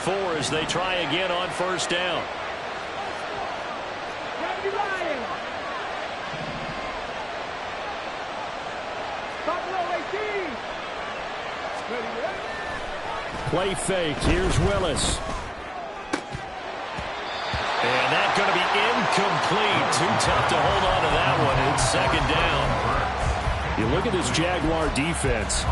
24 as they try again on first down. Play fake. Here's Willis. And that's going to be incomplete. Too tough to hold on to that one. It's second down. You look at this Jaguar defense.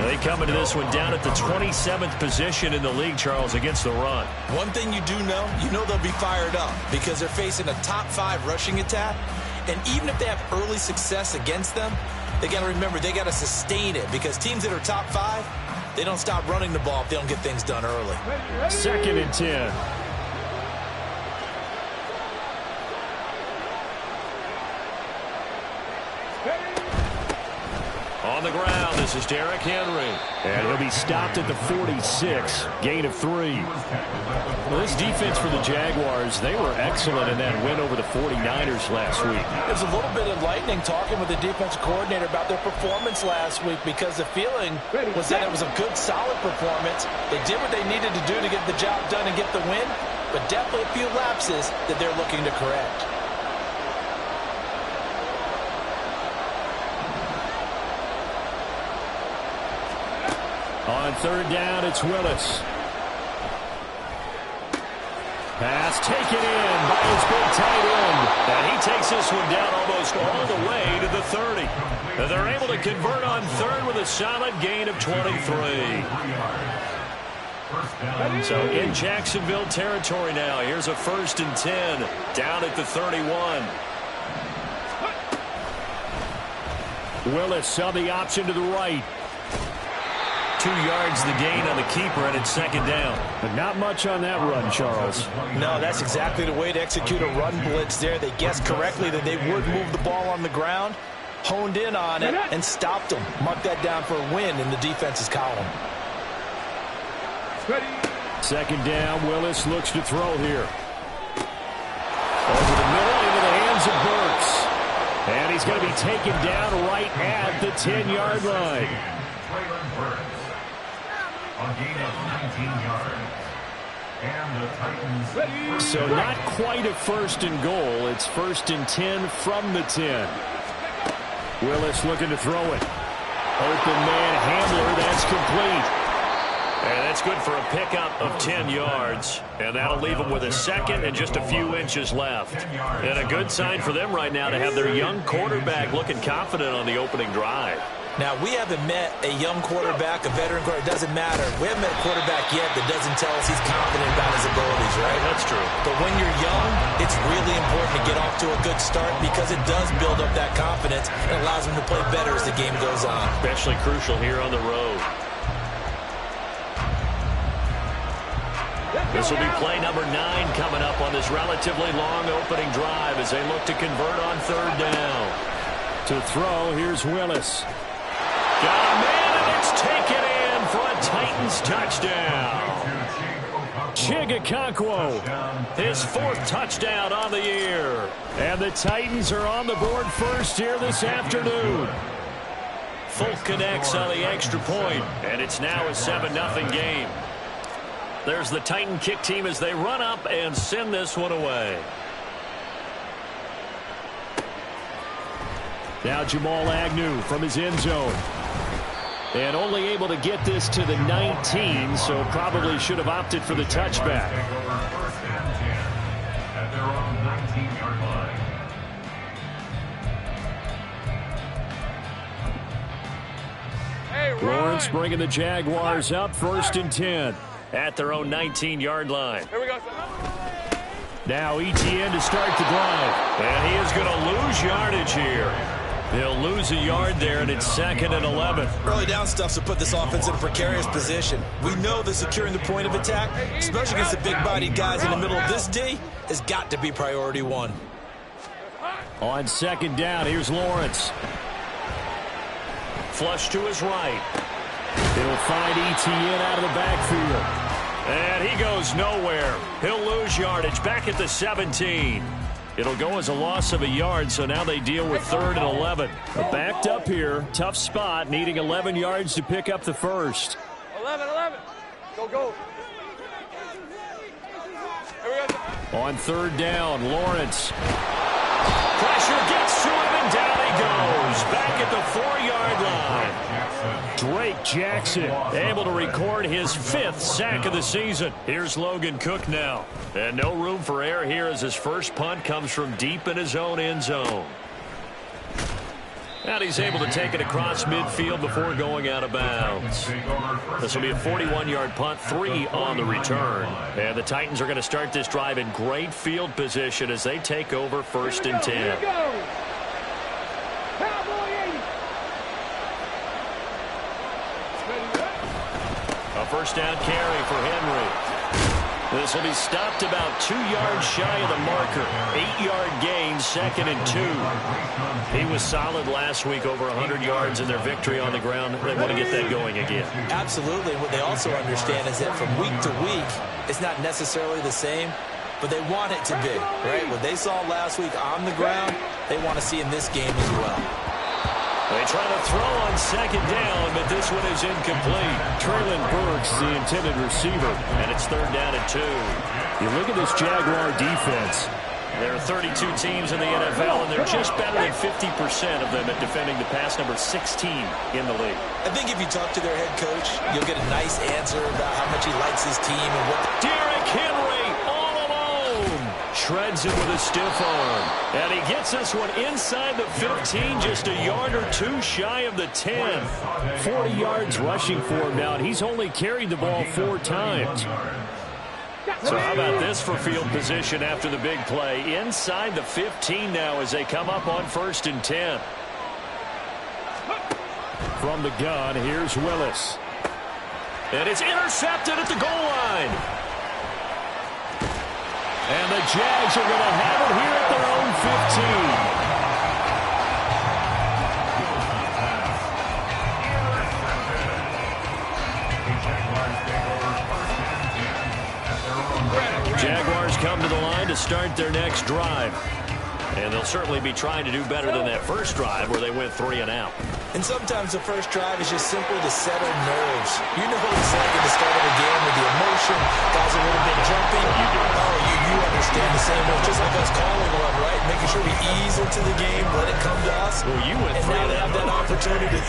They come into this one down at the 27th position in the league, Charles, against the run. One thing you do know, they'll be fired up because they're facing a top 5 rushing attack. And even if they have early success against them, they got to remember they got to sustain it because teams that are top 5, they don't stop running the ball if they don't get things done early. 2nd and 10. On the ground, this is Derrick Henry. And he'll be stopped at the 46. Gain of 3. Well, this defense for the Jaguars, they were excellent in that win over the 49ers last week. It was a little bit enlightening talking with the defensive coordinator about their performance last week because the feeling was that it was a good, solid performance. They did what they needed to do to get the job done and get the win, but definitely a few lapses that they're looking to correct. On 3rd down, it's Willis. Pass taken in by his big tight end. And he takes this one down almost all the way to the 30. And they're able to convert on 3rd with a solid gain of 23. So in Jacksonville territory now. Here's a 1st and 10 down at the 31. Willis saw the option to the right. 2 yards the gain on the keeper, and it's 2nd down. But not much on that run, Charles. No, that's exactly the way to execute a run blitz there. They guessed correctly that they would move the ball on the ground, honed in on it, and stopped them. Mark that down for a win in the defense's column. 2nd down, Willis looks to throw here. Over the middle into the hands of Burks. And he's going to be taken down right at the 10-yard line. A gain of 19 yards. And the Titans. So not quite a 1st and goal. It's 1st and 10 from the 10. Willis looking to throw it. Open man Hamler. That's complete. And that's good for a pickup of 10 yards. And that'll leave them with a 2nd and just a few inches left. And a good sign for them right now to have their young quarterback looking confident on the opening drive. Now, we haven't met a young quarterback, a veteran quarterback. It doesn't matter. We haven't met a quarterback yet that doesn't tell us he's confident about his abilities, right? That's true. But when you're young, it's really important to get off to a good start because it does build up that confidence and allows him to play better as the game goes on. Especially crucial here on the road. This will be play number 9 coming up on this relatively long opening drive as they look to convert on 3rd down. To throw, here's Willis. Got a man, and it's taken in for a Titans touchdown. Chigakonkwo, his 4th touchdown on the year. And the Titans are on the board first here this afternoon. Full connects on the extra point, and it's now a 7-0 game. There's the Titan kick team as they run up and send this one away. Now Jamal Agnew from his end zone. And only able to get this to the 19, so probably should have opted for the touchback. At their own 19-yard line. Lawrence bringing the Jaguars up 1st and 10. At their own 19-yard line. Here we go. Now ETN to start the drive. And he is going to lose yardage here. They'll lose a yard there, and it's 2nd and 11. Early down stuff to put this offense in a precarious position. We know that securing the point of attack, especially against the big-bodied guys in the middle of this D, has got to be priority 1. On 2nd down, here's Lawrence. Flush to his right. He'll find ETN out of the backfield. And he goes nowhere. He'll lose yardage back at the 17. It'll go as a loss of a yard, so now they deal with 3rd and 11. Backed up here, tough spot, needing 11 yards to pick up the first. 11. Go. On third down, Lawrence. Pressure gets to him, and down he goes. Back at the 4-yard line. Drake Jackson able to record his 5th sack of the season. Here's Logan Cook now. And no room for error here as his first punt comes from deep in his own end zone. And he's able to take it across midfield before going out of bounds. This will be a 41-yard punt, 3 on the return. And the Titans are going to start this drive in great field position as they take over 1st and 10. A first down carry for Henry. This will be stopped about 2 yards shy of the marker. 8-yard gain, 2nd and 2. He was solid last week, over 100 yards in their victory on the ground. They want to get that going again. Absolutely. What they also understand is that from week to week, it's not necessarily the same, but they want it to be, right? What they saw last week on the ground, they want to see in this game as well. They try to throw on 2nd down, but this one is incomplete. Traylon Burks, the intended receiver. And it's 3rd down and 2. You look at this Jaguar defense. There are 32 teams in the NFL, and they're just better than 50% of them at defending the pass, number 16 in the league. I think if you talk to their head coach, you'll get a nice answer about how much he likes his team and what. Derrick Henry all alone. Shreds it with a stiff arm. And he gets this one inside the 15, just a yard or 2 shy of the 10. 40 yards rushing for him now, and he's only carried the ball 4 times. So how about this for field position after the big play? Inside the 15 now as they come up on 1st and 10. From the gun, here's Willis. And it's intercepted at the goal line. And the Jags are going to have it here at their own 15. Jaguars come to the line to start their next drive. And they'll certainly be trying to do better than that first drive where they went 3 and out. And sometimes the first drive is just simply to settle nerves. You know what it's like at the start of a game with the emotion. Guys are a little bit jumpy. You understand the same way. Just like us calling one, right? Making sure we ease into the game, let it come to us. Well, you went 3 and now they have that opportunity.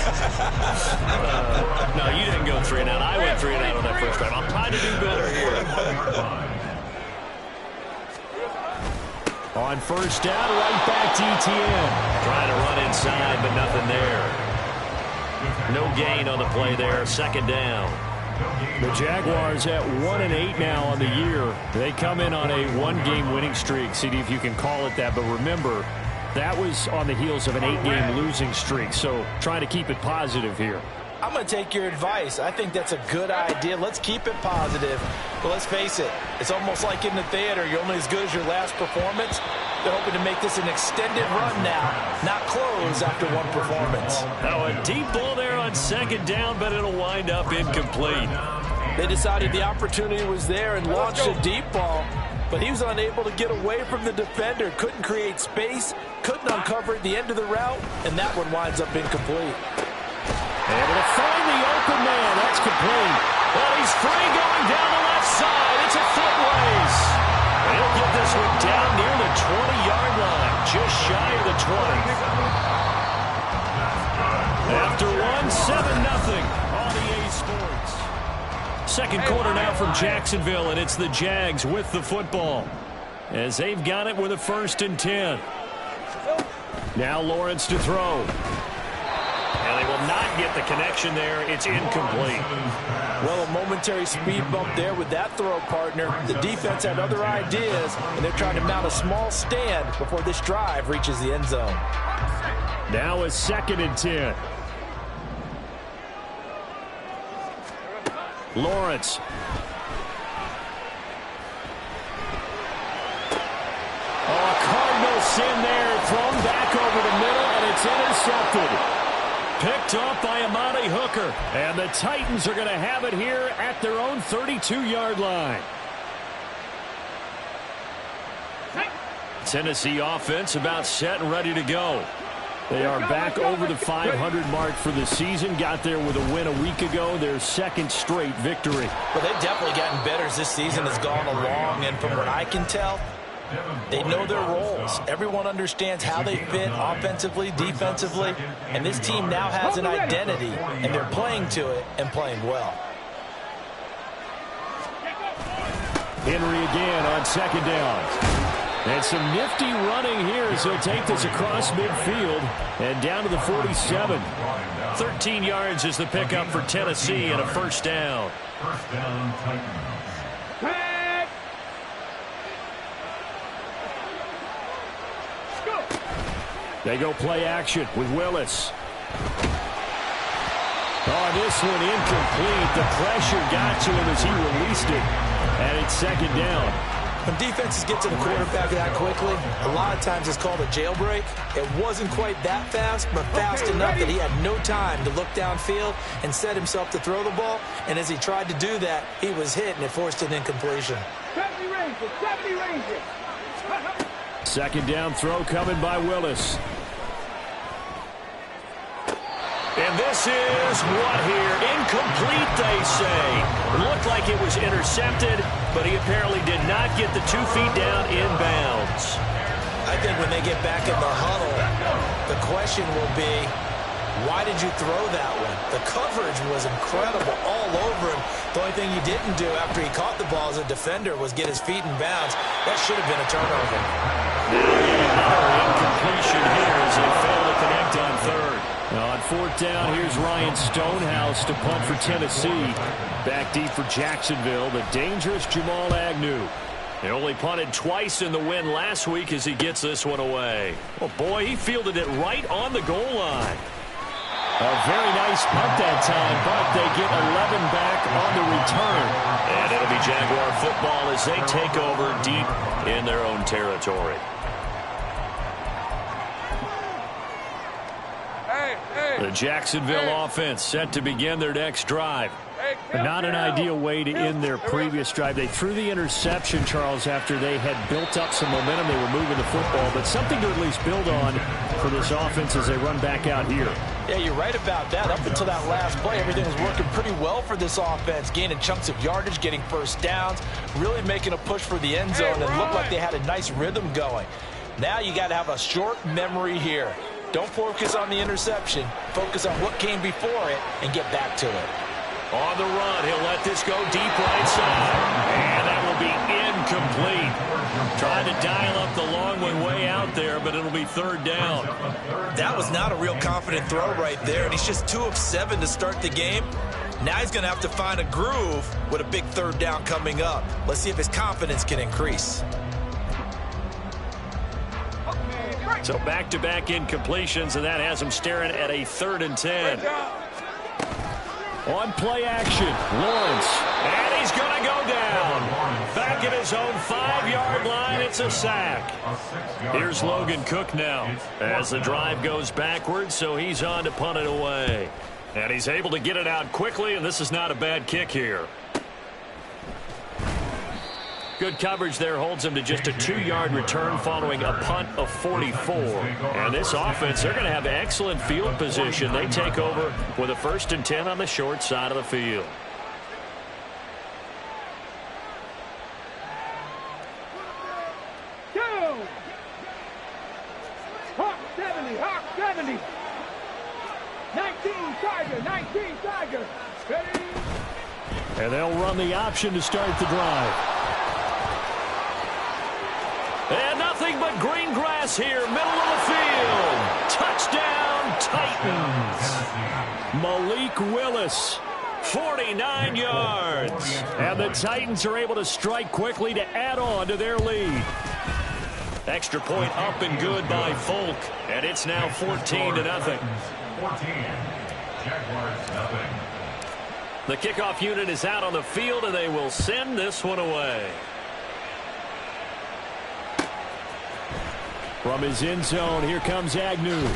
No, you didn't go 3 and out. I went 3 and out on that first drive. I'm trying to do better here. On first down, right back to ETN. Trying to run inside, but nothing there. No gain on the play there. 2nd down. The Jaguars at 1-8 now on the year. They come in on a 1-game winning streak. CD, if you can call it that. But remember, that was on the heels of an 8-game losing streak. So trying to keep it positive here. I'm going to take your advice. I think that's a good idea. Let's keep it positive. But let's face it, it's almost like in the theater. You're only as good as your last performance. They're hoping to make this an extended run now, not close after one performance. Now a deep ball there on 2nd down, but it'll wind up incomplete. They decided the opportunity was there and launched a deep ball, but he was unable to get away from the defender. Couldn't create space, couldn't uncover at the end of the route, and that one winds up incomplete. Able to find the open man. That's complete. Well, he's free going down the left side. It's a foot race. He'll get this one down near the 20-yard line, just shy of the 20. After one, 7-0 on EA Sports. Second quarter now from Jacksonville, and it's the Jags with the football as they've got it with a 1st and 10. Now Lawrence to throw. And they will not get the connection there. It's incomplete. Well, a momentary speed bump there with that throw partner. The defense had other ideas, and they're trying to mount a small stand before this drive reaches the end zone. Now a 2nd and 10. Lawrence. Oh, Cardinal sin there. Thrown back over the middle, and it's intercepted. Picked off by Amani Hooker. And the Titans are going to have it here at their own 32-yard line. Tennessee offense about set and ready to go. They are back over the 500 mark for the season. Got there with a win a week ago, their second straight victory. Well, they've definitely gotten better as this season has gone along, and from what I can tell, they know their roles. Everyone understands how they fit offensively, defensively, and this team now has an identity, and they're playing to it and playing well. Henry again on second down. And some nifty running here as he'll take this across midfield and down to the 47. 13 yards is the pickup for Tennessee and a first down. First down, Titans. They go play action with Willis. Oh, this one incomplete. The pressure got to him as he released it. And it's second down. When defenses get to the quarterback that quickly, a lot of times it's called a jailbreak. It wasn't quite that fast, but fast enough that he had no time to look downfield and set himself to throw the ball. And as he tried to do that, he was hit, and it forced an incompletion. 70 ranges. Second down throw coming by Willis. And this is what here? Incomplete, they say. It looked like it was intercepted, but he apparently did not get the 2 feet down in bounds. I think when they get back in the huddle, the question will be, why did you throw that one? The coverage was incredible all over him. The only thing he didn't do after he caught the ball as a defender was get his feet in bounds. That should have been a turnover. Another incompletion here as they fail to connect on third. On fourth down, here's Ryan Stonehouse to punt for Tennessee. Back deep for Jacksonville, the dangerous Jamal Agnew. He only punted twice in the win last week as he gets this one away. Oh, boy, he fielded it right on the goal line. A very nice punt that time, but they get 11 back on the return. And it'll be Jaguar football as they take over deep in their own territory. The Jacksonville offense set to begin their next drive. Not an ideal way to end their previous drive. They threw the interception, Charles, after they had built up some momentum. They were moving the football, but something to at least build on for this offense as they run back out here. Yeah, you're right about that. Up until that last play, everything was working pretty well for this offense, gaining chunks of yardage, getting first downs, really making a push for the end zone, and looked like they had a nice rhythm going. Now you got to have a short memory here. Don't focus on the interception. Focus on what came before it and get back to it. On the run, he'll let this go deep right side. And that will be incomplete. Trying to dial up the long one way out there, but it'll be third down. That was not a real confident throw right there, and he's just 2 of 7 to start the game. Now he's going to have to find a groove with a big third down coming up. Let's see if his confidence can increase. So back-to-back incompletions, and that has him staring at a 3rd and 10. On play action, Lawrence. And he's going to go down. Back at his own 5-yard line, it's a sack. Here's Logan Cook now as the drive goes backwards, so he's on to punt it away. And he's able to get it out quickly, and this is not a bad kick here. Good coverage there holds him to just a 2-yard return following a punt of 44. And this offense, they're going to have excellent field position. They take over with a 1st and 10 on the short side of the field. Hawk 70. 19 Tiger. Ready? And they'll run the option to start the drive. And nothing but green grass here, middle of the field. Touchdown, Titans. Malik Willis. 49 yards. And the Titans are able to strike quickly to add on to their lead. Extra point up and good by Folk. And it's now 14-0. 14. Jaguars nothing. The kickoff unit is out on the field, and they will send this one away. From his end zone, here comes Agnew.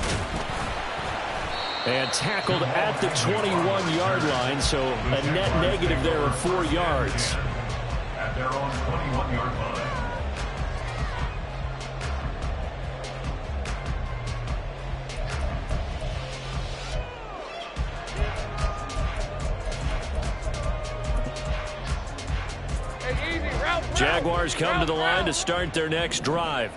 And tackled at the 21-yard line, so a net negative there of 4 yards. At their own 21-yard line. Jaguars come to the line to start their next drive.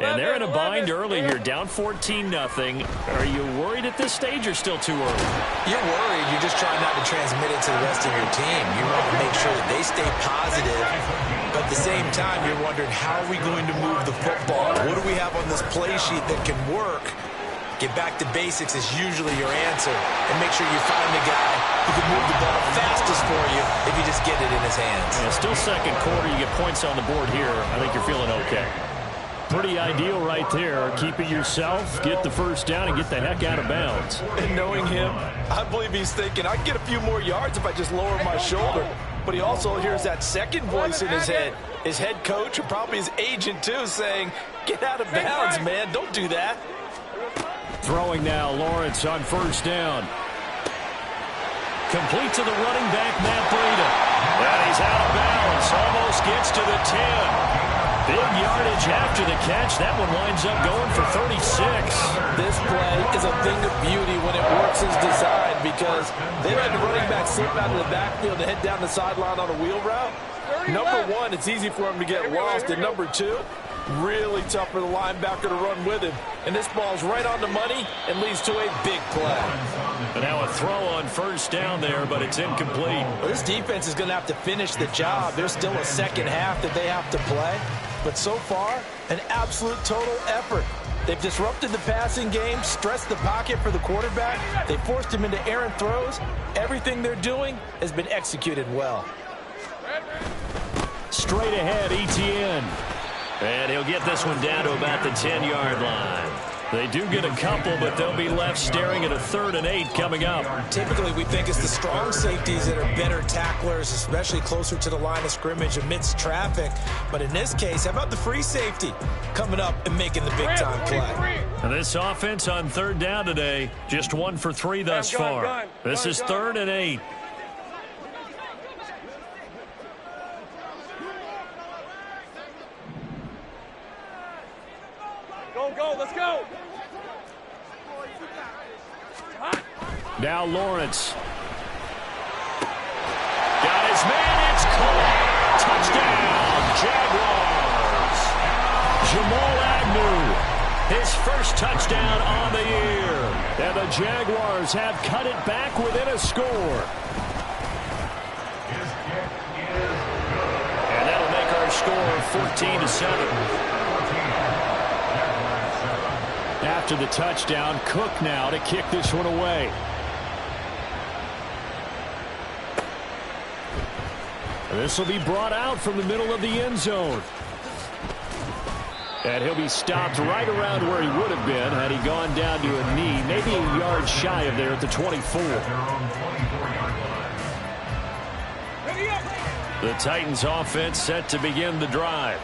And they're in a bind early here, down 14-0. Are you worried at this stage or still too early? You're worried. You're just trying not to transmit it to the rest of your team. You want to make sure that they stay positive. But at the same time, you're wondering, how are we going to move the football? What do we have on this play sheet that can work? Get back to basics is usually your answer. And make sure you find the guy who can move the ball fastest for you if you just get it in his hands. Yeah, still second quarter. You get points on the board here. I think you're feeling okay. Pretty ideal right there. Keep it yourself, get the first down, and get the heck out of bounds. And knowing him, I believe he's thinking, I can get a few more yards if I just lower my shoulder. But he also hears that second voice in his head. His head coach, or probably his agent too, saying, get out of bounds, man. Don't do that. Throwing now, Lawrence on first down. Complete to the running back, Matt Breida. And he's out of bounds. Almost gets to the 10. Big yardage after the catch. That one winds up going for 36. This play is a thing of beauty when it works as designed, because they let the running back slip out of the backfield and head down the sideline on a wheel route. Number one, it's easy for him to get lost. And number two, really tough for the linebacker to run with him. And this ball's right on the money and leads to a big play. And now a throw on first down there, but it's incomplete. Well, this defense is going to have to finish the job. There's still a second half that they have to play. But so far, an absolute total effort. They've disrupted the passing game, stressed the pocket for the quarterback. They forced him into errant throws. Everything they're doing has been executed well. Straight ahead, Etienne. And he'll get this one down to about the 10-yard line. They do get a couple, but they'll be left staring at a 3rd and 8 coming up. Typically, we think it's the strong safeties that are better tacklers, especially closer to the line of scrimmage amidst traffic. But in this case, how about the free safety coming up and making the big-time play? And this offense on 3rd down today, just 1 for 3 thus far. This is 3rd and 8. Go, let's go. Now Lawrence. Got his man, it's caught. Touchdown, Jaguars. Jamal Agnew, His first touchdown on the year. and the Jaguars have cut it back within a score. And that'll make our score 14-7. After the touchdown, Cook now to kick this one away. This will be brought out from the middle of the end zone. And he'll be stopped right around where he would have been had he gone down to a knee, maybe a yard shy of there at the 24. The Titans offense set to begin the drive.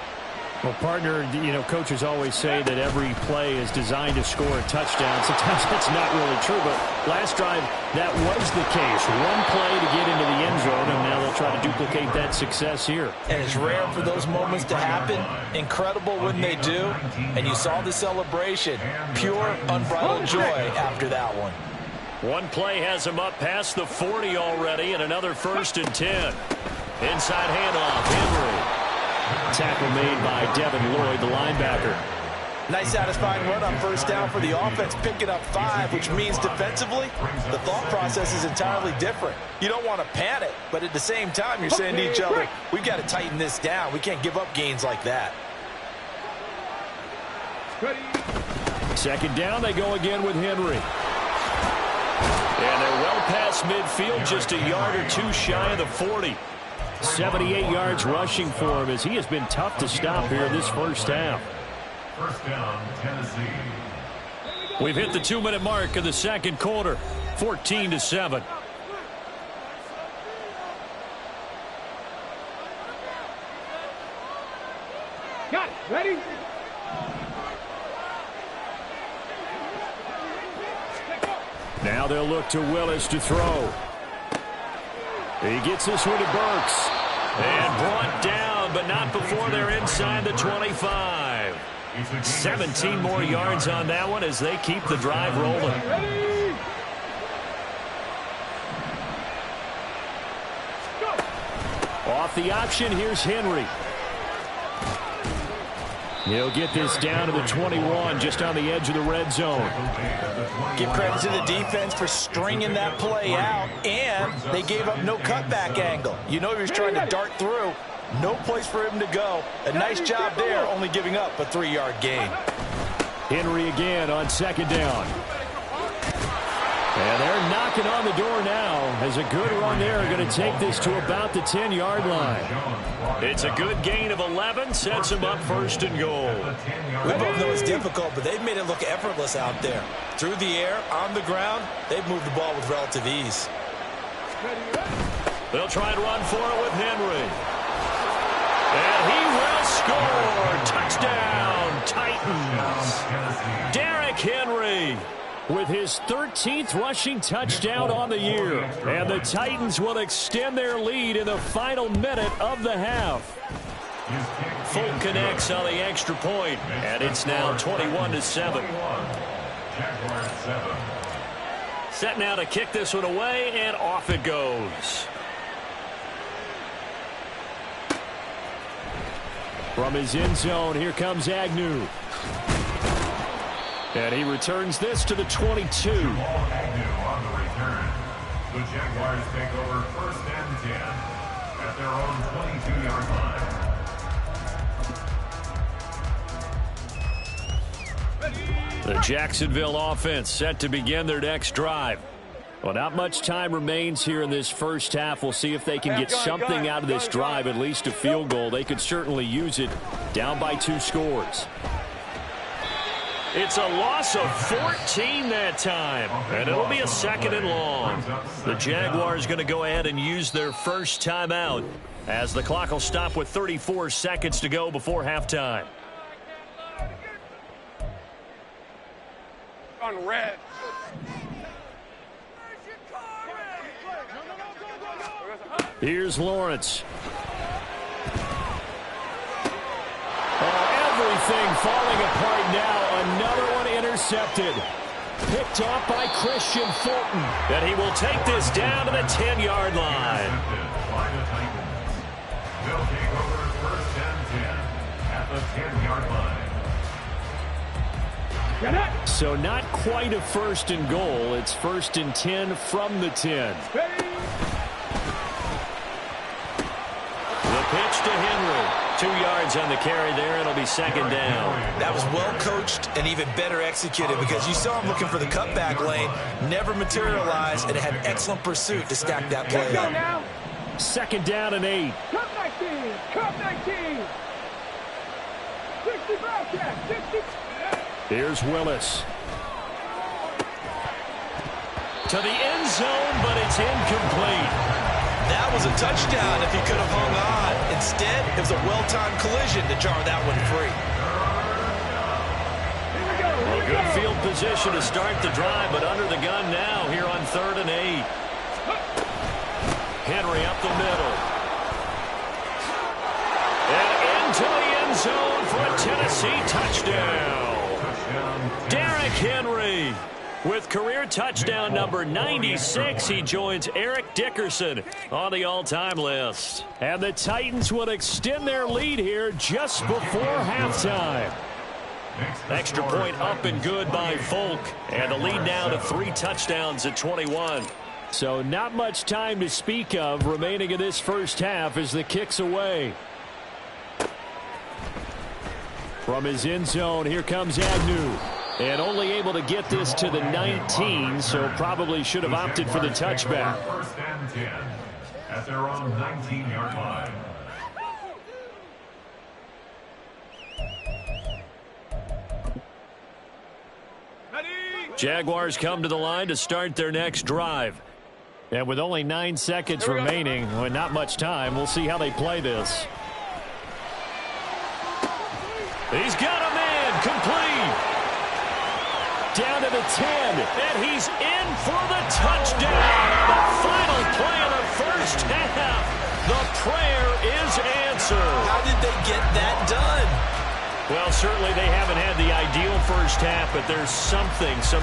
Well, partner, coaches always say that every play is designed to score a touchdown. Sometimes that's not really true, but last drive, that was the case. One play to get into the end zone, and now they'll try to duplicate that success here. And it's rare for those moments to happen. Incredible when they do. And you saw the celebration. Pure, unbridled joy after that one. One play has him up past the 40 already, and another 1st and 10. Inside handoff, Henry. Tackle made by Devin Lloyd, the linebacker. Nice satisfying run on first down for the offense, picking up 5, which means defensively, the thought process is entirely different. You don't want to panic, but at the same time, you're saying to each other, we've got to tighten this down. We can't give up gains like that. Second down, they go again with Henry. And they're well past midfield, just a yard or two shy of the 40. 78 yards rushing for him as he has been tough to stop here in this first half. First down, Tennessee. We've hit the 2-minute mark of the second quarter, 14-7. Got it. Ready? Now they'll look to Willis to throw. He gets this one to Burks. And brought down, but not before they're inside the 25. 17 more yards on that one as they keep the drive rolling. Ready? Go. Off the option. Here's Henry. He'll get this down to the 21, just on the edge of the red zone. Give credit to the defense for stringing that play out, and they gave up no cutback angle. You know he was trying to dart through. No place for him to go. A nice job there, only giving up a 3-yard gain. Henry again on second down. And they're knocking on the door now as a good run there are going to take this to about the 10-yard line. It's a good gain of 11, sets him up first and goal. We both know it's difficult, but they've made it look effortless out there. Through the air, on the ground, they've moved the ball with relative ease. They'll try and run for it with Henry. And he will score. Touchdown, Titans. Derrick Henry with his 13th rushing touchdown on the year. And the Titans will extend their lead in the final minute of the half. Folk connects on the extra point, and it's now 21-7. Set now to kick this one away, and off it goes. From his end zone, here comes Agnew. And he returns this to the 22. Agnew on the return. The Jaguars take over first and 10 at their own 22-yard line. The Jacksonville offense set to begin their next drive. Well, not much time remains here in this first half. We'll see if they can get something out of this drive, at least a field goal. They could certainly use it, down by 2 scores. It's a loss of 14 that time, and it'll be a second and long. The Jaguars going to go ahead and use their first timeout as the clock will stop with 34 seconds to go before halftime. On red. Here's Lawrence. Everything falling apart now. Another one intercepted. Picked off by Christian Fulton. And he will take this down to the 10-yard line. They'll take over first and 10 at the 10-yard line. So not quite a first and goal. It's first and 10 from the 10. The pitch to Henry. 2 yards on the carry there. It'll be second down. That was well coached and even better executed because you saw him looking for the cutback lane, never materialized, and had excellent pursuit to stack that play up. Second down and 8. Cut 19. Cut 19. 65 catch. 60. Here's Willis. To the end zone, but it's incomplete. That was a touchdown if he could have hung on. Instead, it was a well-timed collision to jar that one free. Well, good field position to start the drive, but under the gun now here on 3rd and 8. Henry up the middle. And into the end zone for a Tennessee touchdown. Derrick Henry with career touchdown number 96. He joins Eric Dickerson on the all-time list. And the Titans will extend their lead here just before halftime. Extra point up and good by Folk. And the lead now to 3 touchdowns at 21. So not much time to speak of remaining in this first half as the kick's away. From his end zone, here comes Agnew. And only able to get this to the 19, so probably should have opted for the touchback. First and 10 at their own 19-yard line. Jaguars come to the line to start their next drive. And with only 9 seconds remaining, and not much time, we'll see how they play this. He's got a man complete. Down to the 10, and he's in for the touchdown. The final play of the first half. The prayer is answered. How did they get that done? Well, certainly they haven't had the ideal first half, but there's some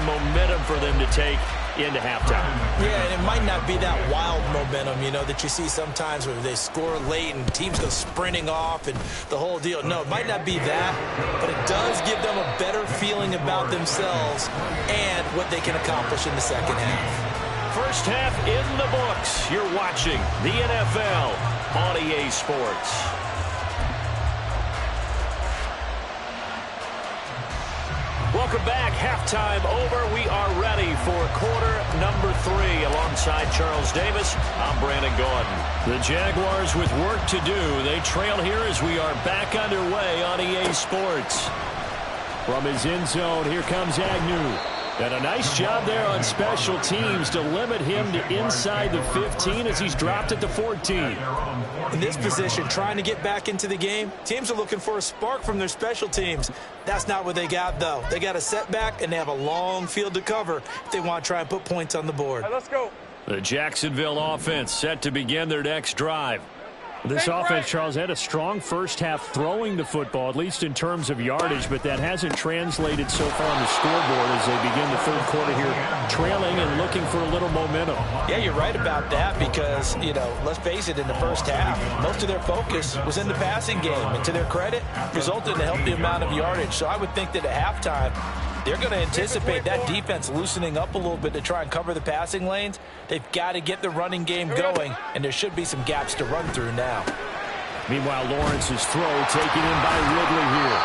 momentum for them to take into halftime. Yeah, and it might not be that wild momentum, you know, that you see sometimes where they score late and teams go sprinting off and the whole deal. No, it might not be that, but it does give them a better feeling about themselves and what they can accomplish in the second half. First half in the books. You're watching the NFL on EA Sports. Welcome back. Halftime over. We are ready for quarter number 3. Alongside Charles Davis, I'm Brandon Gaudin. The Jaguars with work to do. They trail here as we are back underway on EA Sports. From his end zone, here comes Agnew. And a nice job there on special teams to limit him to inside the 15 as he's dropped at the 14. In this position, trying to get back into the game, teams are looking for a spark from their special teams. That's not what they got, though. They got a setback, and they have a long field to cover if they want to try and put points on the board. Let's go. The Jacksonville offense set to begin their next drive. This offense, Charles, had a strong first half throwing the football, at least in terms of yardage, but that hasn't translated so far on the scoreboard as they begin the third quarter here, trailing and looking for a little momentum. Yeah, you're right about that because, you know, let's face it, in the first half, most of their focus was in the passing game, and to their credit, resulted in a healthy amount of yardage. So I would think that at halftime, they're going to anticipate that defense loosening up a little bit to try and cover the passing lanes. They've got to get the running game going, and there should be some gaps to run through now. Meanwhile, Lawrence's throw taken in by Ridley here.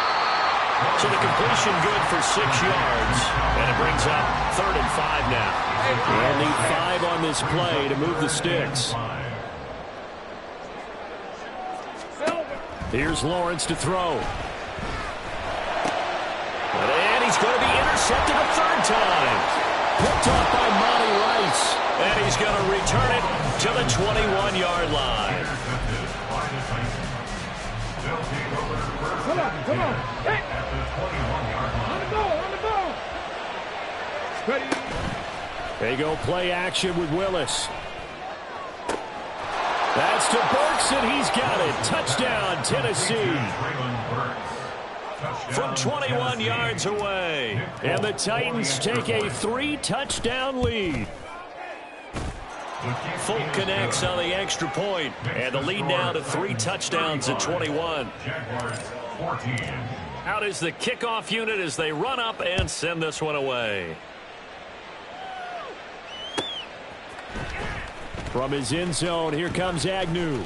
So the completion good for 6 yards, and it brings up 3rd and 5 now. They'll need 5 on this play to move the sticks. Here's Lawrence to throw. And he's going to be intercepted a 3rd time. Picked off by Monty Rice. And he's going to return it to the 21-yard line. Come on. Hey. On the ball. Ready. They go play action with Willis. That's to Burks, and he's got it. Touchdown, Tennessee. From 21 yards away. And the Titans take a 3-touchdown lead. Folk connects on the extra point, and the lead now to 3 touchdowns at 21. Out is the kickoff unit as they run up and send this one away. From his end zone, here comes Agnew.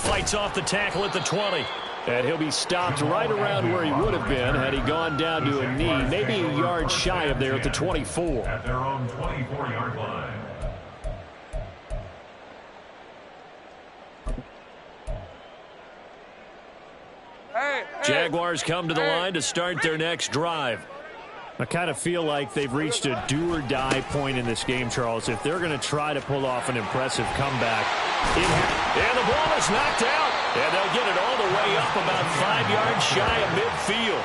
Fights off the tackle at the 20. And he'll be stopped right around where he would have been had he gone down to a knee, maybe a yard shy of there at the 24. At their own 24-yard line. Jaguars come to the line to start their next drive. I kind of feel like they've reached a do-or-die point in this game, Charles. If they're going to try to pull off an impressive comeback. And the ball is knocked out. And they'll get it all the way up about 5 yards shy of midfield.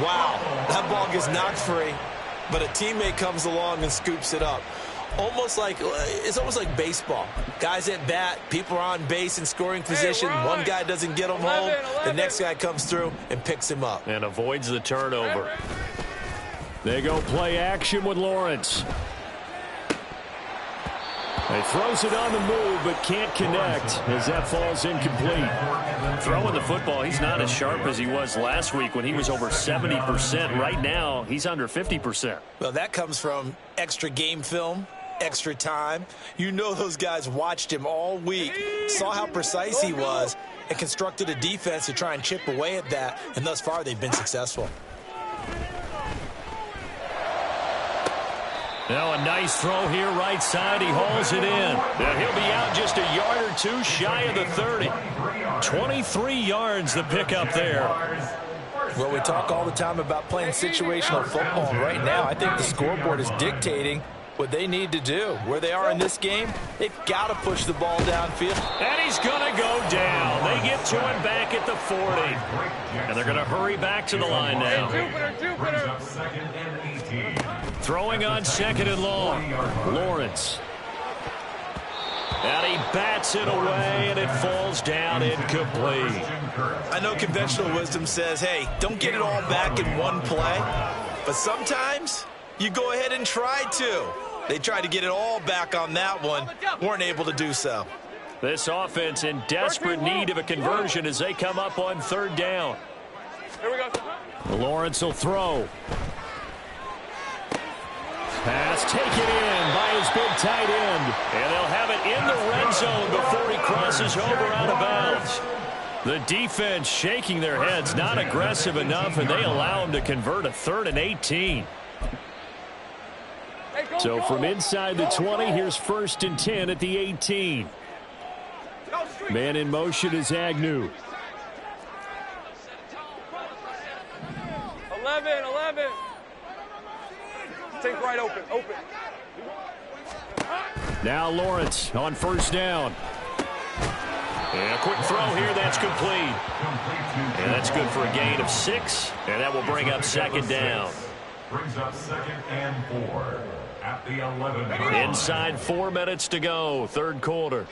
Wow, that ball gets knocked free, but a teammate comes along and scoops it up. It's almost like baseball. Guys at bat, people are on base in scoring position. One guy doesn't get him home. The next guy comes through and picks him up. And avoids the turnover. They go play action with Lawrence. He throws it on the move, but can't connect as that falls incomplete. Throwing the football, he's not as sharp as he was last week when he was over 70%. Right now, he's under 50%. Well, that comes from extra game film, extra time. You know those guys watched him all week, saw how precise he was, and constructed a defense to try and chip away at that, and thus far they've been successful. Now a nice throw here right side. He hauls it in. And he'll be out just a yard or two shy of the 30. 23 yards the pickup there. Well, we talk all the time about playing situational football. Right now, I think the scoreboard is dictating what they need to do. Where they are in this game, they've got to push the ball downfield. And he's going to go down. They get to him back at the 40. And they're going to hurry back to the line now. Throwing on 2nd and long. Lawrence. And he bats it away, and it falls down incomplete. I know conventional wisdom says, hey, don't get it all back in one play. But sometimes you go ahead and try to. They tried to get it all back on that one. Weren't able to do so. This offense in desperate need of a conversion as they come up on third down. Here we go. Lawrence will throw. Pass taken in by his big tight end. And they'll have it in the red zone before he crosses over out of bounds. The defense shaking their heads, not aggressive enough, and they allow him to convert a 3rd and 18. So from inside the 20, here's 1st and 10 at the 18. Man in motion is Agnew. 11. Take right open. Now Lawrence on 1st down. And a quick throw here, that's complete. And that's good for a gain of 6, and that will bring up 2nd down. Brings up 2nd and 4 at the 11. Inside 4 minutes to go, 3rd quarter.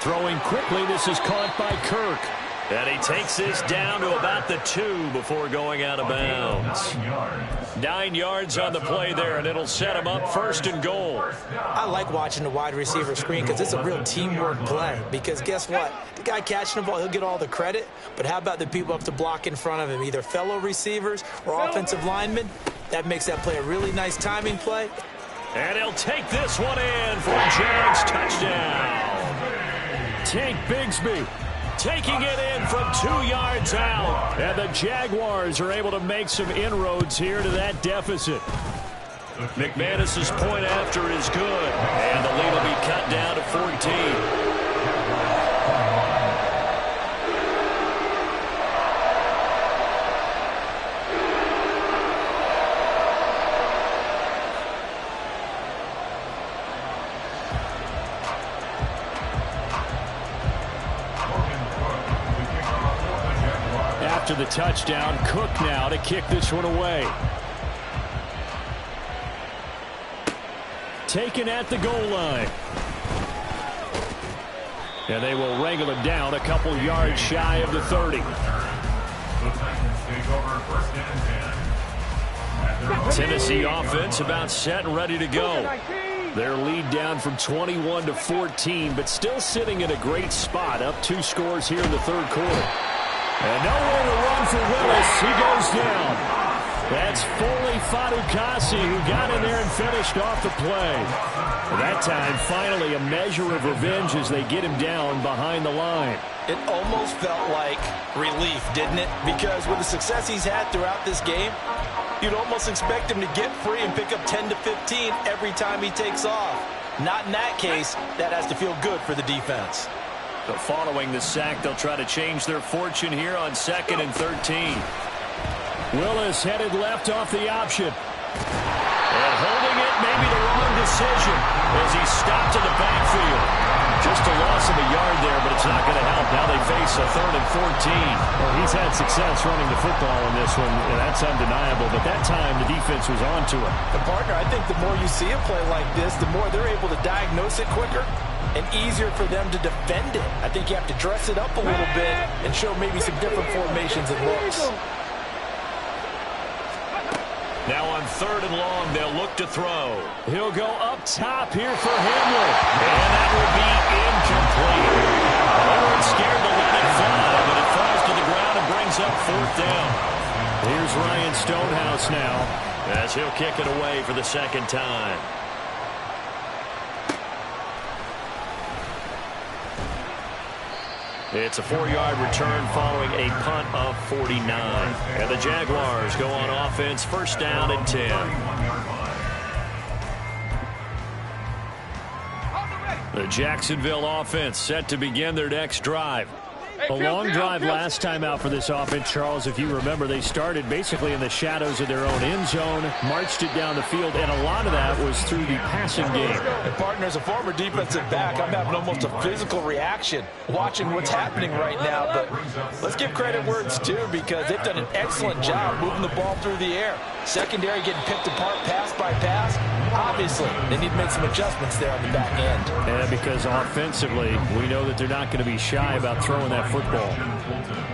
Throwing quickly, this is caught by Kirk. And he takes this down to about the 2 before going out of bounds. 9 yards on the play there, and it'll set him up 1st and goal. I like watching the wide receiver screen because it's a real teamwork play. Because guess what? The guy catching the ball, he'll get all the credit. But how about the people up to block in front of him, either fellow receivers or offensive linemen? That makes that play a really nice timing play. And he'll take this one in for a Jags touchdown. Tank Bigsby taking it in from 2 yards out. And the Jaguars are able to make some inroads here to that deficit. McManus's point after is good. And the lead will be cut down to 14. After the touchdown, Cook now to kick this one away. Taken at the goal line. And they will wrangle him down a couple yards shy of the 30. Tennessee offense about set and ready to go. Their lead down from 21 to 14, but still sitting in a great spot, up 2 scores here in the 3rd quarter. And nowhere to run for Willis. He goes down. That's Foley Fadukasi who got in there and finished off the play. That time, finally, a measure of revenge as they get him down behind the line. It almost felt like relief, didn't it? Because with the success he's had throughout this game, you'd almost expect him to get free and pick up 10 to 15 every time he takes off. Not in that case. That has to feel good for the defense. So following the sack, they'll try to change their fortune here on 2nd and 13. Willis headed left off the option. And holding it, maybe the wrong decision as he stopped in the backfield. Just a loss of a yard there, but it's not going to help. Now they face a 3rd and 14. Well, he's had success running the football in this one, and that's undeniable. But that time, the defense was on to him. The partner, I think the more you see a play like this, the more they're able to diagnose it quicker and easier for them to defend it. I think you have to dress it up a little bit and show maybe some different formations and looks. Now on 3rd and long, they'll look to throw. He'll go up top here for Hamler. And that will be incomplete. They weren't scared to let it fly, but it falls to the ground and brings up 4th down. Here's Ryan Stonehouse now, as he'll kick it away for the 2nd time. It's a 4-yard return following a punt of 49. And the Jaguars go on offense, 1st down and 10. The Jacksonville offense set to begin their next drive. A long drive last time out for this offense, Charles. If you remember, they started basically in the shadows of their own end zone, marched it down the field, and a lot of that was through the passing game. And partner, as a former defensive back, I'm having almost a physical reaction watching what's happening right now. But let's give credit where it's due because they've done an excellent job moving the ball through the air. Secondary getting picked apart pass by pass. Obviously, they need to make some adjustments there on the back end. And because offensively, we know that they're not going to be shy about throwing that football.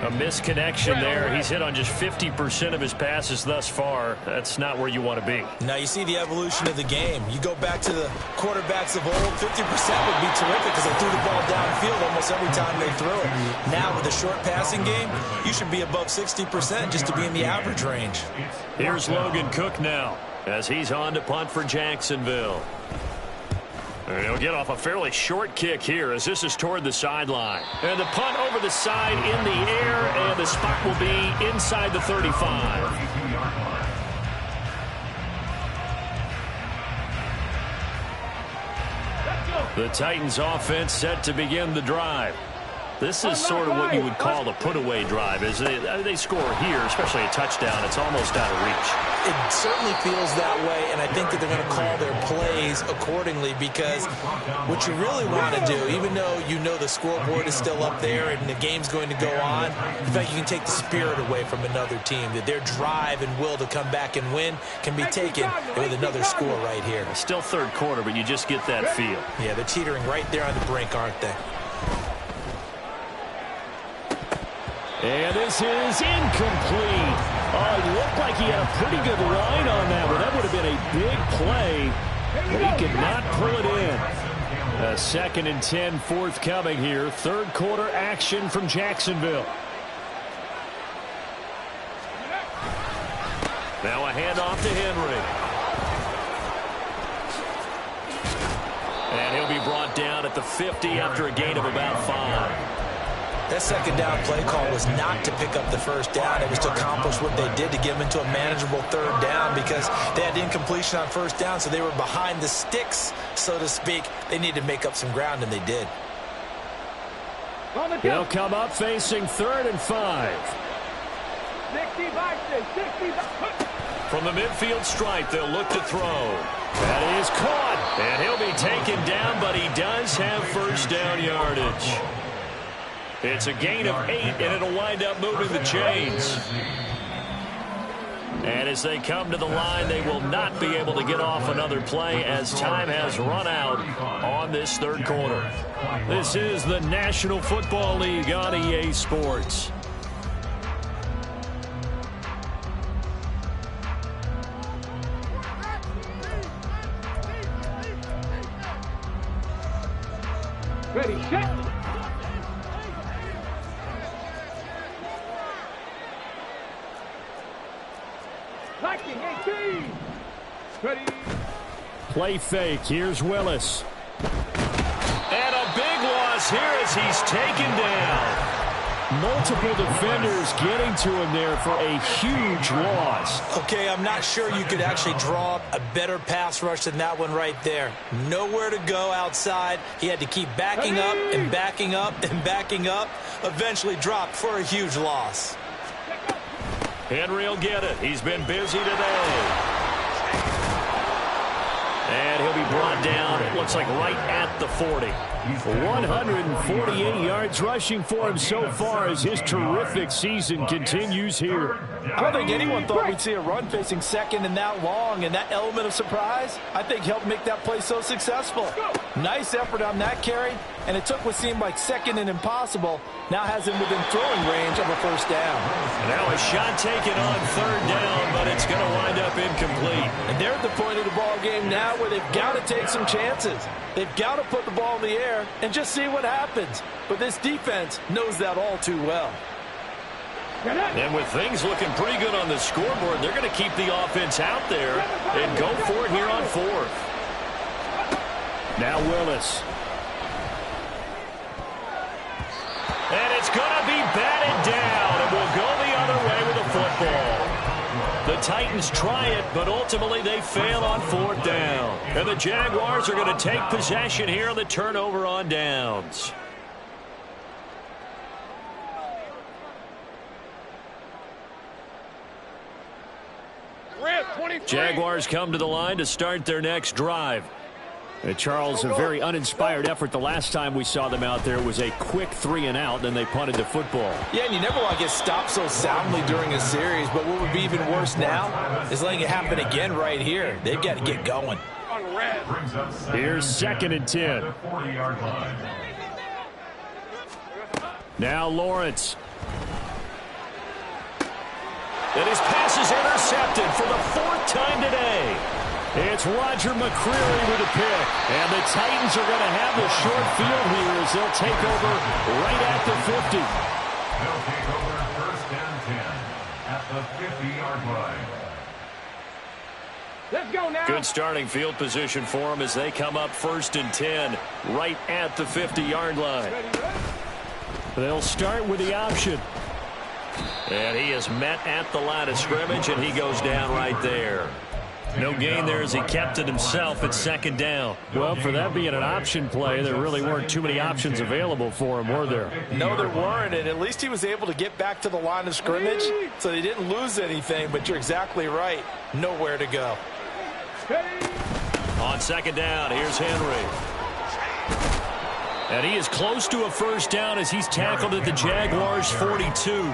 A misconnection there. He's hit on just 50% of his passes thus far. That's not where you want to be. Now you see the evolution of the game. You go back to the quarterbacks of old, 50% would be terrific because they threw the ball downfield almost every time they threw it. Now with a short passing game, you should be above 60% just to be in the average range. Here's Logan Cook now as he's on to punt for Jacksonville. And he'll get off a fairly short kick here as this is toward the sideline. And the punt over the side in the air, and the spot will be inside the 35. The Titans offense set to begin the drive. This is sort of what you would call the put-away drive. As they score here, especially a touchdown, it's almost out of reach. It certainly feels that way, and I think that they're going to call their plays accordingly because what you really want to do, even though you know the scoreboard is still up there and the game's going to go on, in fact, you can take the spirit away from another team, that their drive and will to come back and win can be taken with another score right here. Still third quarter, but you just get that feel. Yeah, they're teetering right there on the brink, aren't they? And this is incomplete. Oh, it looked like he had a pretty good line on that one. That would have been a big play, but he could not pull it in. A 2nd and 10 forthcoming here. Third quarter action from Jacksonville. Now a handoff to Henry. And he'll be brought down at the 50 after a gain of about 5. That second down play call was not to pick up the first down. It was to accomplish what they did to get them into a manageable third down because they had incompletion on first down, so they were behind the sticks, so to speak. They needed to make up some ground, and they did. They'll come up facing 3rd and 5. 60. From the midfield stripe, they'll look to throw. That is caught, and he'll be taken down, but he does have first down yardage. It's a gain of 8, and it'll wind up moving the chains. And as they come to the line, they will not be able to get off another play as time has run out on this third quarter. This is the National Football League on EA Sports. Ready, set. Liking 18. Ready. Play fake. Here's Willis. And a big loss here as he's taken down. Multiple defenders getting to him there for a huge loss. Okay, I'm not sure you could actually draw up a better pass rush than that one right there. Nowhere to go outside. He had to keep backing up and backing up and backing up. Eventually dropped for a huge loss. Henry will get it. He's been busy today. And he'll be brought down, it looks like right at the 40. 148 yards rushing for him so far as his terrific season continues here. I don't think anyone thought we'd see a run facing second and that long, and that element of surprise, I think, helped make that play so successful. Nice effort on that carry, and it took what seemed like second and impossible, now has him within throwing range of a first down. Now a shot taken on third down, but it's going to wind up incomplete. And they're at the point of the ball game now where they've got to take some chances. They've got to put the ball in the air and just see what happens. But this defense knows that all too well. And with things looking pretty good on the scoreboard, they're going to keep the offense out there and go for it here on 4th. Now Willis. And it's going to be batted down, and we'll go the other way with the football. The Titans try it, but ultimately they fail on 4th down. And the Jaguars are going to take possession here on the turnover on downs. Jaguars come to the line to start their next drive. Charles, a very uninspired effort the last time we saw them out there. It was a quick 3 and out, then they punted the football. Yeah, and you never want to get stopped so soundly during a series, but what would be even worse now is letting it happen again right here. They've got to get going. Here's 2nd and 10. 40-yard line. Now Lawrence. And his pass is intercepted for the 4th time today. It's Roger McCreary with a pick. And the Titans are going to have the short field here as they'll take over right at the 50. They'll take over 1st and 10 at the 50-yard line. Let's go now. Good starting field position for them as they come up 1st and 10 right at the 50-yard line. They'll start with the option. And he is met at the line of scrimmage, and he goes down right there. No gain there as he kept it himself at 2nd down. Well, for that being an option play, there really weren't too many options available for him, were there? No, there weren't, and at least he was able to get back to the line of scrimmage, so they didn't lose anything, but you're exactly right. Nowhere to go. On 2nd down, here's Henry. And he is close to a 1st down as he's tackled at the Jaguars' 42.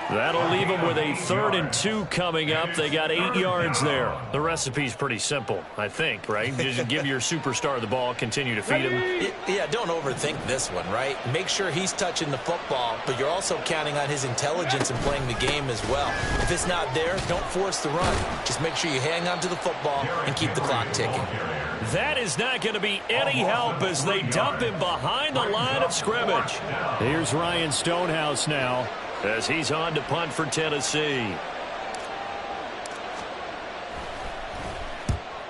That'll leave them with a 3rd and 2 coming up. They got 8 yards there. The recipe's pretty simple, I think, right? Just give your superstar the ball, continue to feed him. Yeah, don't overthink this one, right? Make sure he's touching the football, but you're also counting on his intelligence in playing the game as well. If it's not there, don't force the run. Just make sure you hang on to the football and keep the clock ticking. That is not going to be any help as they dump him behind the line of scrimmage. Here's Ryan Stonehouse now, as he's on to punt for Tennessee.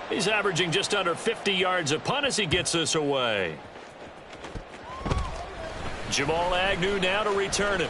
He's averaging just under 50 yards a punt as he gets this away. Jamal Agnew now to return it.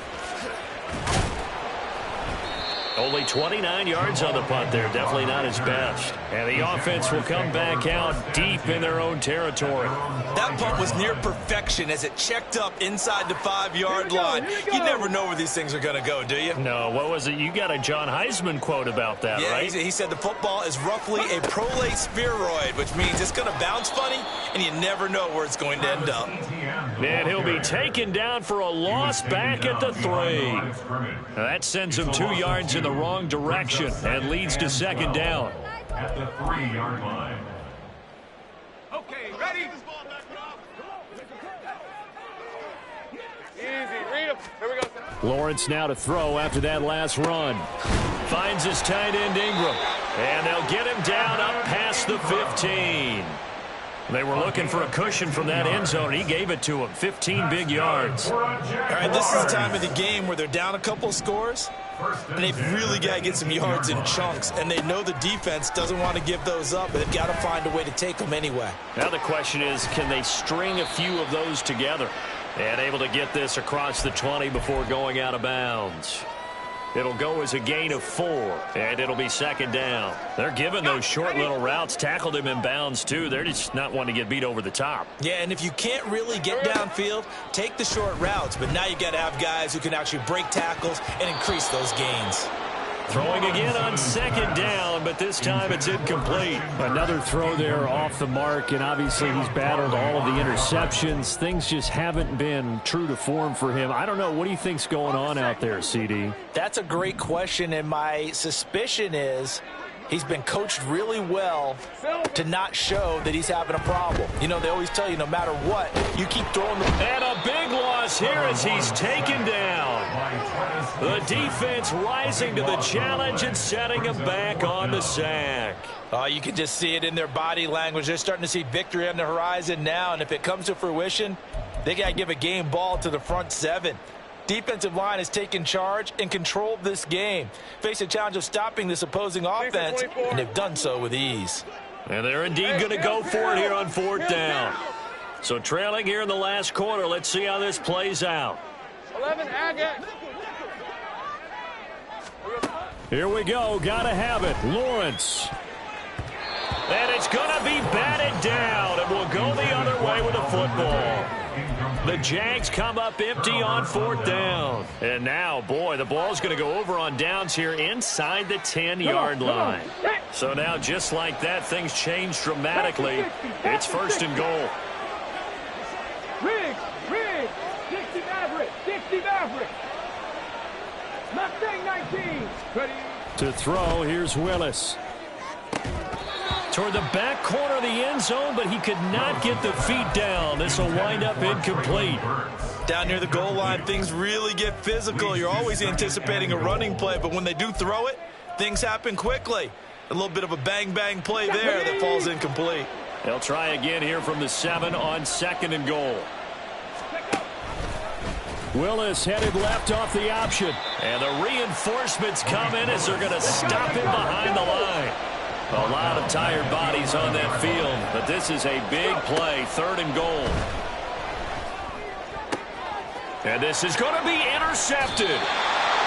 Only 29 yards on the punt there. Definitely not his best. And the offense will come back out deep in their own territory. That punt was near perfection as it checked up inside the 5-yard line. You never know where these things are going to go, do you? No, what was it? You got a John Heisman quote about that, yeah, right? He said the football is roughly a prolate spheroid, which means it's going to bounce funny, and you never know where it's going to end up. And he'll be taken down for a loss back at the 3. That sends him 2 yards in the wrong direction and leads to 2nd down. At the 3-yard line. Okay, ready? Easy, read him. Here we go. Lawrence now to throw after that last run. Finds his tight end Ingram. And they'll get him down up past the 15. They were looking for a cushion from that end zone. He gave it to him. 15 big yards. All right, this is the time of the game where they're down a couple of scores, and they've really got to get some yards in chunks, and they know the defense doesn't want to give those up, but they've got to find a way to take them anyway. Now the question is, can they string a few of those together and able to get this across the 20 before going out of bounds? It'll go as a gain of 4, and it'll be 2nd down. They're giving those short little routes. Tackled him in bounds, too. They're just not wanting to get beat over the top. Yeah, and if you can't really get downfield, take the short routes. But now you've got to have guys who can actually break tackles and increase those gains. Throwing again on 2nd down, but this time it's incomplete. Another throw there off the mark, and obviously he's battled all of the interceptions. Things just haven't been true to form for him. I don't know. What do you think's going on out there, CD? That's a great question, and my suspicion is he's been coached really well to not show that he's having a problem. You know, they always tell you no matter what, you keep throwing the... And a big loss here as he's taken down. The defense rising to the challenge and setting him back on the sack. Oh, you can just see it in their body language. They're starting to see victory on the horizon now, and if it comes to fruition, they got to give a game ball to the front 7. Defensive line has taken charge and controlled this game. Face a challenge of stopping this opposing offense, and they've done so with ease. And they're indeed going to go for it here on 4th down. So trailing here in the last quarter, let's see how this plays out. 11, Agate. Here we go. Gotta have it. Lawrence. And it's going to be batted down, and we'll go the other way with the football. The Jags come up empty on 4th down. And now, boy, the ball's going to go over on downs here inside the 10-yard line. So now, just like that, things change dramatically. It's 1st and goal. Riggs, 60 Maverick, 60 Maverick. Mustang 19. Ready. To throw, here's Willis. toward the back corner of the end zone, but he could not get the feet down. This will wind up incomplete. Down near the goal line, things really get physical. You're always anticipating a running play, but when they do throw it, things happen quickly. A little bit of a bang-bang play there that falls incomplete. They'll try again here from the 7 on 2nd and goal. Willis headed left off the option. And the reinforcements come in as they're going to stop him behind the line. A lot of tired bodies on that field, but this is a big play, 3rd and goal. And this is going to be intercepted.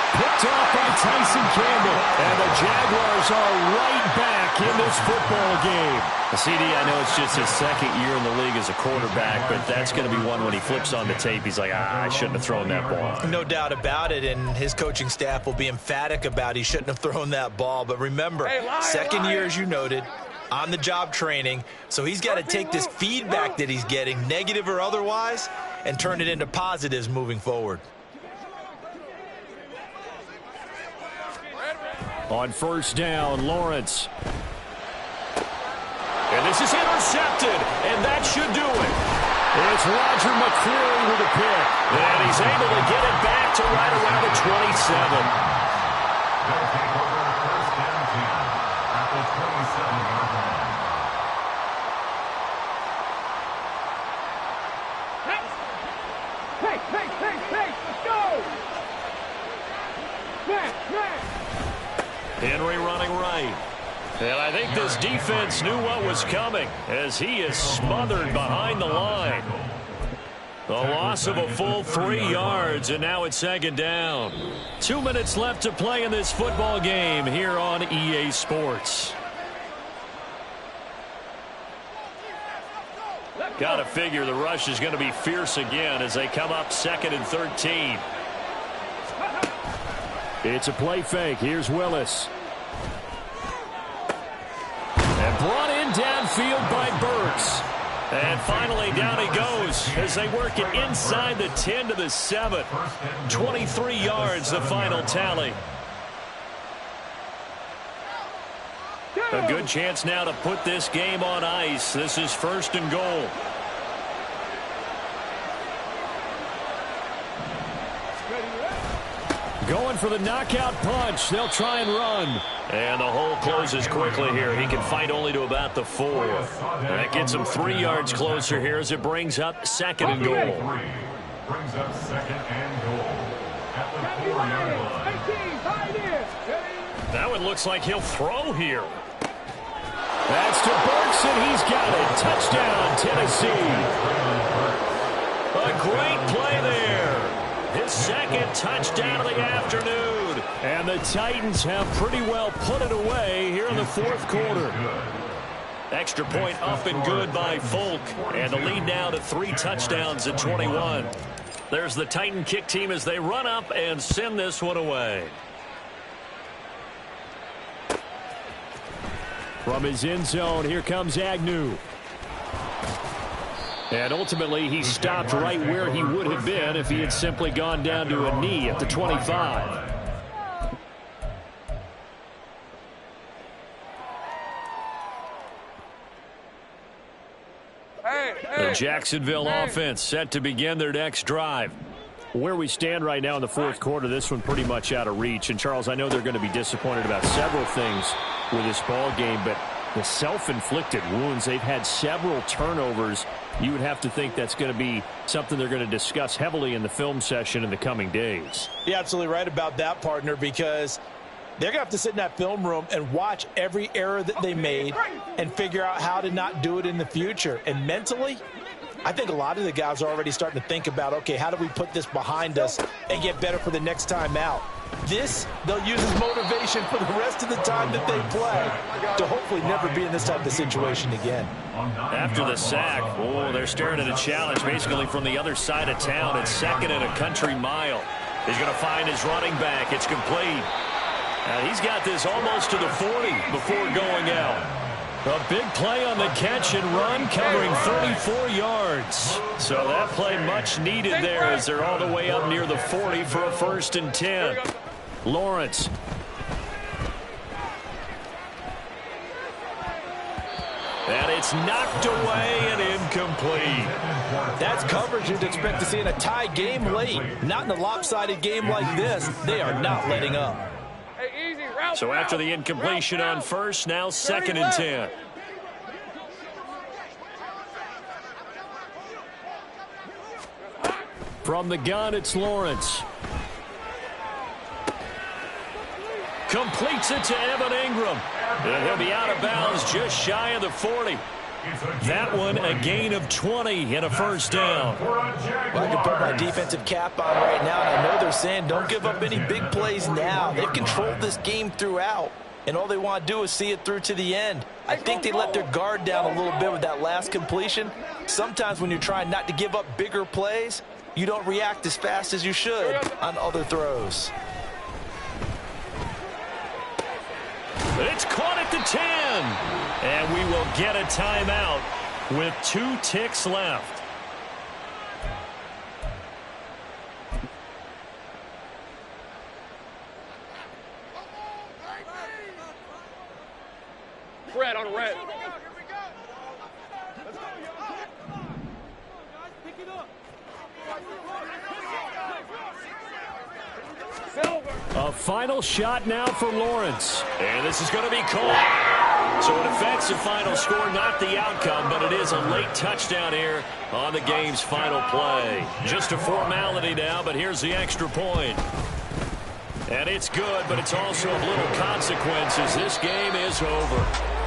Picked off by Tyson Campbell. And the Jaguars are right back in this football game. CD, I know it's just his 2nd year in the league as a quarterback, but that's going to be one when he flips on the tape. He's like, I shouldn't have thrown that ball. No doubt about it, and his coaching staff will be emphatic about he shouldn't have thrown that ball. But remember, 2nd year, as you noted, on-the-job training, so he's got to take this feedback that he's getting, negative or otherwise, and turn it into positives moving forward. On 1st down, Lawrence. And this is intercepted, and that should do it. It's Roger McCreary with a pick. And he's able to get it back to right around the 27. They'll take over 1st and 10 at the 27-yard line. Hey, let's go! Man. Henry running right. And I think this defense knew what was coming as he is smothered behind the line. The loss of a full 3 yards, and now it's 2nd down. 2 minutes left to play in this football game here on EA Sports. Got to figure the rush is going to be fierce again as they come up 2nd and 13. It's a play fake. Here's Willis. And brought in downfield by Burks. And finally down he goes as they work it inside the 10 to the 7. 23 yards the final tally. A good chance now to put this game on ice. This is 1st and goal. Going for the knockout punch. They'll try and run. And the hole closes quickly here. He can fight only to about the 4. That gets him 3 yards closer here as it brings up 2nd and goal. Brings up 2nd and goal at the 4-yard line. That one looks like he'll throw here. That's to Burks, and he's got it. Touchdown, Tennessee. A great play there. His 2nd touchdown of the afternoon. And the Titans have pretty well put it away here in the 4th quarter. Extra point up and good by Folk. And the lead now to 3 touchdowns at 21. There's the Titan kick team as they run up and send this one away. From his end zone, here comes Agnew. And ultimately, he stopped right where he would have been if he had simply gone down to a knee at the 25. The Jacksonville offense set to begin their next drive. Where we stand right now in the 4th quarter, this one pretty much out of reach. And, Charles, I know they're going to be disappointed about several things with this ball game, but the self-inflicted wounds, they've had several turnovers. You would have to think that's going to be something they're going to discuss heavily in the film session in the coming days. You're absolutely right about that, partner, because they're going to have to sit in that film room and watch every error that they made and figure out how to not do it in the future. And mentally, I think a lot of the guys are already starting to think about, okay, how do we put this behind us and get better for the next time out? This, they'll use as motivation for the rest of the time that they play to hopefully never be in this type of situation again. After the sack, they're staring at a challenge basically from the other side of town. It's 2nd and a country mile. He's going to find his running back. It's complete. He's got this almost to the 40 before going out. A big play on the catch and run, covering 34 yards. So that play much needed there as they're all the way up near the 40 for a 1st and 10. Lawrence. It's knocked away and incomplete. That's coverage you'd expect to see in a tie game late. Not in a lopsided game like this. They are not letting up. Hey, easy, route, So after the incompletion on first, now 2nd and 10. From the gun, it's Lawrence. Completes it to Evan Ingram. And he'll be out of bounds just shy of the 40. That one a gain of 20 and a first down. Well, I can put my defensive cap on right now, and I know they're saying don't give up any big plays now. They've controlled this game throughout, and all they want to do is see it through to the end. I think they let their guard down a little bit with that last completion. Sometimes when you're trying not to give up bigger plays, you don't react as fast as you should on other throws. It's caught at the 10. And we will get a timeout with 2 ticks left. Red on red. A final shot now for Lawrence. And this is going to be caught. So a defensive final score, not the outcome, but it is a late touchdown here on the game's final play. Just a formality now, but here's the extra point. And it's good, but it's also of little consequences. This game is over.